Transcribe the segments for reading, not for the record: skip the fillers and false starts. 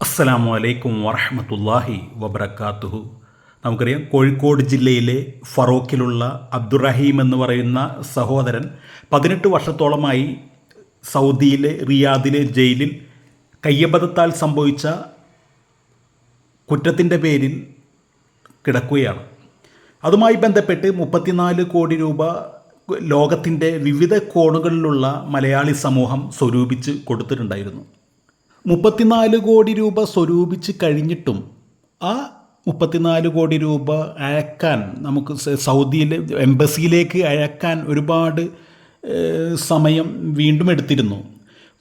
അസ്സലാമു അലൈക്കും വറഹ്മത്തുള്ളാഹി വബറകാതുഹു. നമുക്കറിയാം, കോഴിക്കോട് ജില്ലയിലെ ഫറോക്കിലുള്ള അബ്ദുറഹീം എന്ന് പറയുന്ന സഹോദരൻ 18 വർഷത്തോളമായി സൗദിയിലെ റിയാദിലെ ജയിലിൽ കയ്യബദ്ധത്താൽ സംഭവിച്ച കുറ്റത്തിൻ്റെ പേരിൽ കിടക്കുകയാണ്. അതുമായി ബന്ധപ്പെട്ട് 34 കോടി രൂപ ലോകത്തിൻ്റെ വിവിധ കോണുകളിലുള്ള മലയാളി സമൂഹം സ്വരൂപിച്ച് കൊടുത്തിട്ടുണ്ടായിരുന്നു. 34 കോടി രൂപ സ്വരൂപിച്ച് കഴിഞ്ഞിട്ടും ആ 34 കോടി രൂപ അയക്കാൻ നമുക്ക് സൗദിയിലെ എംബസിയിലേക്ക് അയക്കാൻ ഒരുപാട് സമയം വീണ്ടും എടുത്തിരുന്നു.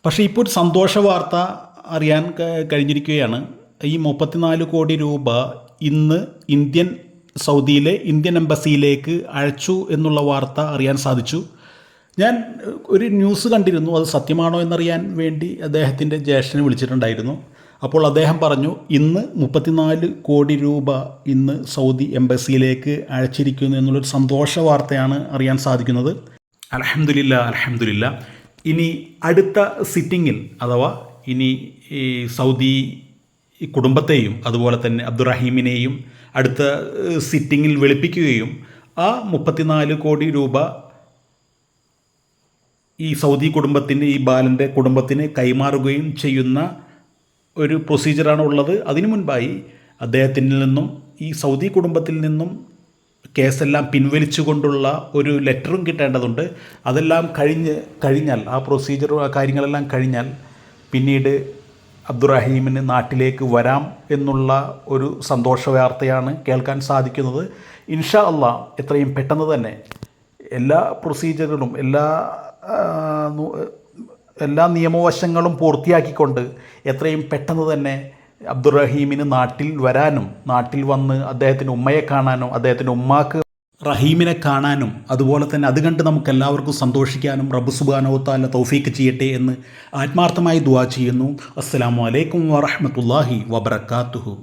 പക്ഷേ ഇപ്പോൾ ഒരു സന്തോഷ വാർത്ത അറിയാൻ കഴിഞ്ഞിരിക്കുകയാണ്. ഈ 34 കോടി രൂപ ഇന്ന് സൗദിയിലെ ഇന്ത്യൻ എംബസിയിലേക്ക് അയച്ചു എന്നുള്ള വാർത്ത അറിയാൻ സാധിച്ചു. ഞാൻ ഒരു ന്യൂസ് കണ്ടിരുന്നു, അത് സത്യമാണോ എന്നറിയാൻ വേണ്ടി അദ്ദേഹത്തിൻ്റെ ജ്യേഷ്ഠനെ വിളിച്ചിട്ടുണ്ടായിരുന്നു. അപ്പോൾ അദ്ദേഹം പറഞ്ഞു, ഇന്ന് 34 കോടി രൂപ ഇന്ന് സൗദി എംബസിയിലേക്ക് അയച്ചിരിക്കുന്നു എന്നുള്ളൊരു സന്തോഷ വാർത്തയാണ് അറിയാൻ സാധിക്കുന്നത്. അൽഹംദുലില്ലാ. ഇനി അടുത്ത സിറ്റിങ്ങിൽ, അഥവാ ഇനി ഈ സൗദി കുടുംബത്തെയും അതുപോലെ തന്നെ അബ്ദുറഹീമിനെയും അടുത്ത സിറ്റിങ്ങിൽ വിളിപ്പിക്കുകയും ആ 34 കോടി രൂപ ഈ സൗദി കുടുംബത്തിന്, ഈ ബാലൻ്റെ കുടുംബത്തിന് കൈമാറുകയും ചെയ്യുന്ന ഒരു പ്രൊസീജിയറാണ് ഉള്ളത്. അതിനു മുൻപായി അദ്ദേഹത്തിൽ നിന്നും ഈ സൗദി കുടുംബത്തിൽ നിന്നും കേസെല്ലാം പിൻവലിച്ചുകൊണ്ടുള്ള ഒരു ലെറ്ററും കിട്ടേണ്ടതുണ്ട്. അതെല്ലാം കഴിഞ്ഞാൽ, ആ പ്രൊസീജിയറും ആ കാര്യങ്ങളെല്ലാം കഴിഞ്ഞാൽ പിന്നീട് അബ്ദുറഹീമിന് നാട്ടിലേക്ക് വരാം എന്നുള്ള ഒരു സന്തോഷ വാർത്തയാണ് കേൾക്കാൻ സാധിക്കുന്നത്. ഇൻഷാ അള്ളാഹ് എത്രയും പെട്ടെന്ന് തന്നെ എല്ലാ പ്രൊസീജിയറുകളും എല്ലാ നിയമവശങ്ങളും പൂർത്തിയാക്കിക്കൊണ്ട് എത്രയും പെട്ടെന്ന് തന്നെ അബ്ദുറഹീമിന് നാട്ടിൽ വരാനും, നാട്ടിൽ വന്ന് അദ്ദേഹത്തിൻ്റെ ഉമ്മയെ കാണാനും, അദ്ദേഹത്തിൻ്റെ ഉമ്മാക്ക് റഹീമിനെ കാണാനും, അതുപോലെ തന്നെ അത് കണ്ട് നമുക്ക് എല്ലാവർക്കും സന്തോഷിക്കാനും റബ്ബ് സുബ്ഹാനഹു വ തആല തൗഫീക്ക് ചെയ്യട്ടെ എന്ന് ആത്മാർത്ഥമായി ദുആ ചെയ്യുന്നു. അസ്സലാമു അലൈക്കും വറഹ്മത്തുള്ളാഹി വബറകാതുഹു.